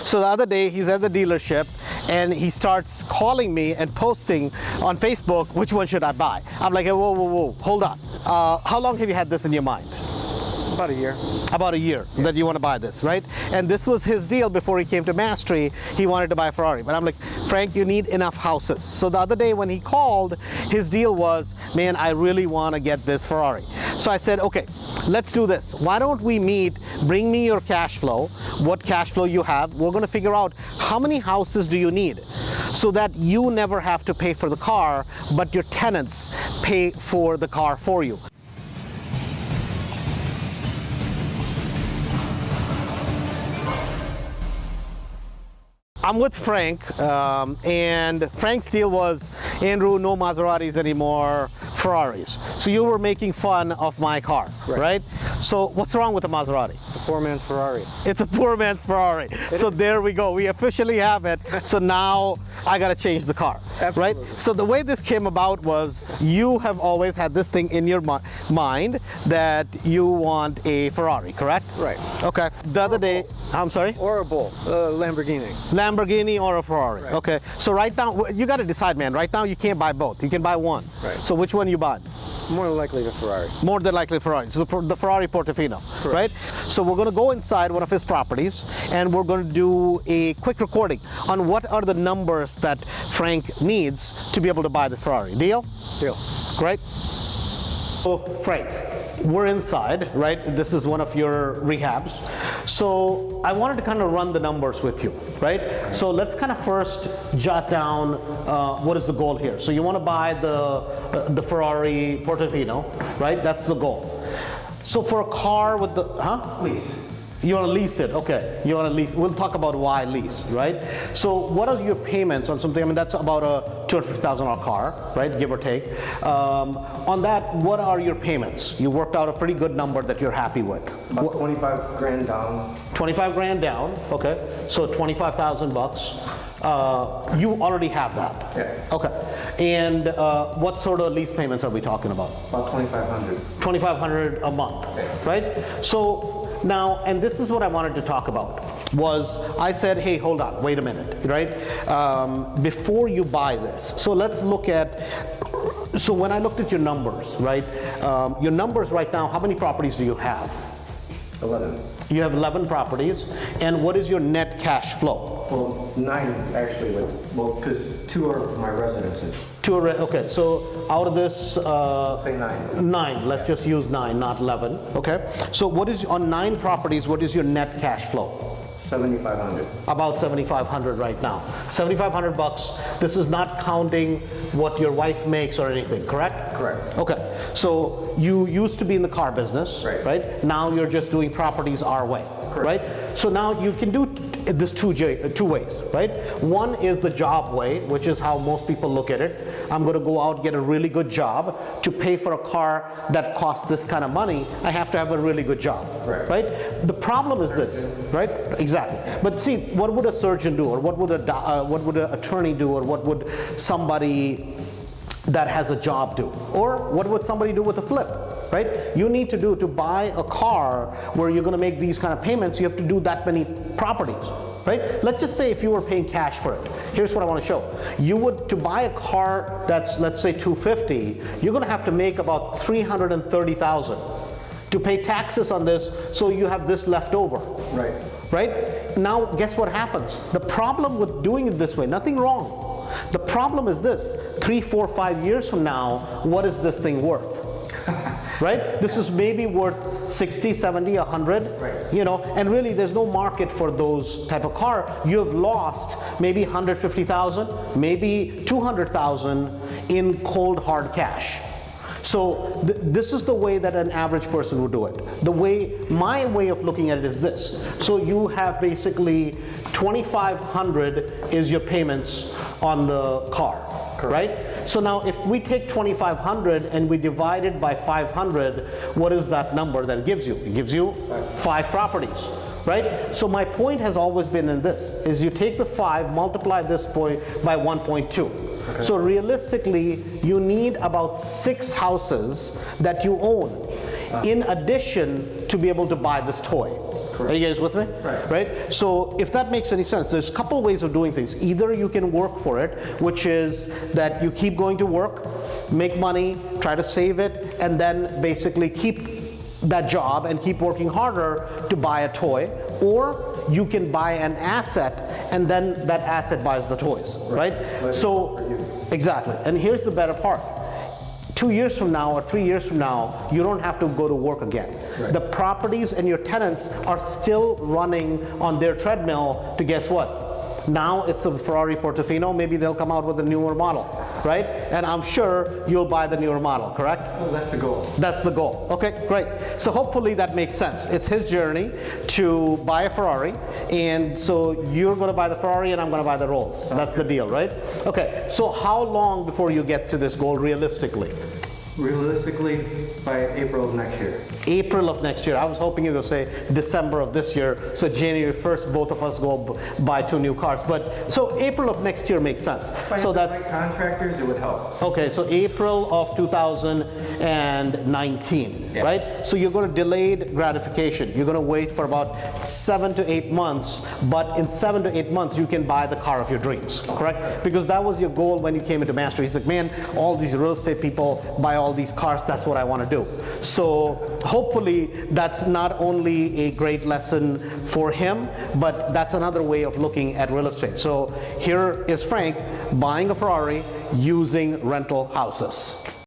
So the other day he's at the dealership and he starts calling me and posting on Facebook, which one should I buy? I'm like, whoa, whoa, whoa, hold on. How long have you had this in your mind? About a year. About a year that you want to buy this, right? And this was his deal before he came to Mastery. He wanted to buy a Ferrari. But I'm like, Frank, you need enough houses. So the other day when he called, his deal was, man, I really want to get this Ferrari. So I said, okay, let's do this. Why don't we meet, bring me your cash flow, what cash flow you have. We're going to figure out how many houses do you need so that you never have to pay for the car, but your tenants pay for the car for you. I'm with Frank, and Frank's deal was, Andrew, no Maseratis anymore, Ferraris. So you were making fun of my car, right? So what's wrong with the Maserati? It's a poor man's Ferrari. It's a poor man's Ferrari. So there we go. We officially have it. So now I got to change the car, right? So the way this came about was you have always had this thing in your mind that you want a Ferrari, correct? Right. Okay. The other day, I'm sorry? Or a Bull, Lamborghini. Lamborghini or a Ferrari. Right. Okay. So right now, you got to decide, man. Right now, you can't buy both. You can buy one. Right. So which one you buy? More than likely the Ferrari. More than likely Ferrari. So the Ferrari Portofino, right? So we're going to go inside one of his properties and we're going to do a quick recording on what are the numbers that Frank needs to be able to buy this Ferrari. Deal? Deal. Great. So Frank, we're inside, right? This is one of your rehabs. So I wanted to kind of run the numbers with you, right? So let's kind of first jot down what is the goal here. So you want to buy the Ferrari Portofino, right? That's the goal. So for a car with the, Lease. You want to lease it, okay. You want to lease, we'll talk about why lease, right? So what are your payments on something, I mean that's about a $250,000 car, right, give or take. On that, what are your payments? You worked out a pretty good number that you're happy with. About 25 grand down. 25 grand down, okay. So 25,000 bucks. You already have that? Yeah. Okay. And what sort of lease payments are we talking about? About 2,500. 2,500 a month, right? So now, and this is what I wanted to talk about, was I said, hey, hold on, wait a minute, right? Before you buy this, so let's look at, so when I looked at your numbers, right? Your numbers right now, how many properties do you have? 11. You have 11 properties, and what is your net cash flow? Well, 9 actually, well, because 2 are my residences. 2 are, okay, so out of this, Say 9. 9, let's just use 9, not 11, okay? So what is, on 9 properties, what is your net cash flow? 7,500. About 7,500 right now. 7,500 bucks. This is not counting what your wife makes or anything, correct? Correct. Okay. So you used to be in the car business, right? Now you're just doing properties our way, correct. right? So now you can do this two ways, right? One is the job way, which is how most people look at it. I'm going to go out, get a really good job. To pay for a car that costs this kind of money, I have to have a really good job, right? The problem is this, right? Exactly. But see, what would a surgeon do, or what would an attorney do, or what would somebody that has a job do, or what would somebody do with a flip, right? You need to buy a car where you're going to make these kind of payments, you have to do that many properties, right? Let's just say if you were paying cash for it. Here's what I want to show. You would, to buy a car that's, let's say, $250, you're going to have to make about $330,000 to pay taxes on this, so you have this left over. Right? Now, guess what happens? The problem with doing it this way, nothing wrong. The problem is this: 3, 4, 5 years from now, what is this thing worth? Right? This is maybe worth 60, 70, 100, right. You know, and really there's no market for those type of car. You have lost maybe 150,000, maybe 200,000 in cold hard cash. So this is the way that an average person would do it. My way of looking at it is this. So you have basically 2,500 is your payments on the car, right? So now if we take 2,500 and we divide it by 500, what is that number that it gives you? It gives you 5 properties. Right? So my point has always been in this, is you take the 5, multiply this point by 1.2. Okay. So realistically, you need about 6 houses that you own in addition to be able to buy this toy. Are you guys with me? Right? So if that makes any sense, there's a couple ways of doing things. Either you can work for it, which is that you keep going to work, make money, try to save it, and then basically keep that job and keep working harder to buy a toy, or you can buy an asset and then that asset buys the toys, right? So, exactly. And here's the better part. 2 years from now or 3 years from now, you don't have to go to work again. The properties and your tenants are still running on their treadmill to guess what? Now it's a Ferrari Portofino, maybe they'll come out with a newer model, right? And I'm sure you'll buy the newer model, correct? Well, that's the goal. That's the goal. Okay, great. So hopefully that makes sense. It's his journey to buy a Ferrari, and so you're going to buy the Ferrari and I'm going to buy the Rolls. That's the deal, right? Okay, so how long before you get to this goal realistically? Realistically, by April of next year. April of next year. I was hoping you were going to say December of this year, so January 1st, both of us go buy 2 new cars. But so April of next year makes sense. So that's Contractors, it would help. okay. So April of 2019, right? So you're going to delayed gratification. You're going to wait for about 7 to 8 months, but in 7 to 8 months you can buy the car of your dreams, correct? Because that was your goal when you came into Mastery. He's like, man, all these real estate people buy all these cars. That's what I want to do. So hopefully that's not only a great lesson for him, but that's another way of looking at real estate. So here is Frank buying a Ferrari using rental houses.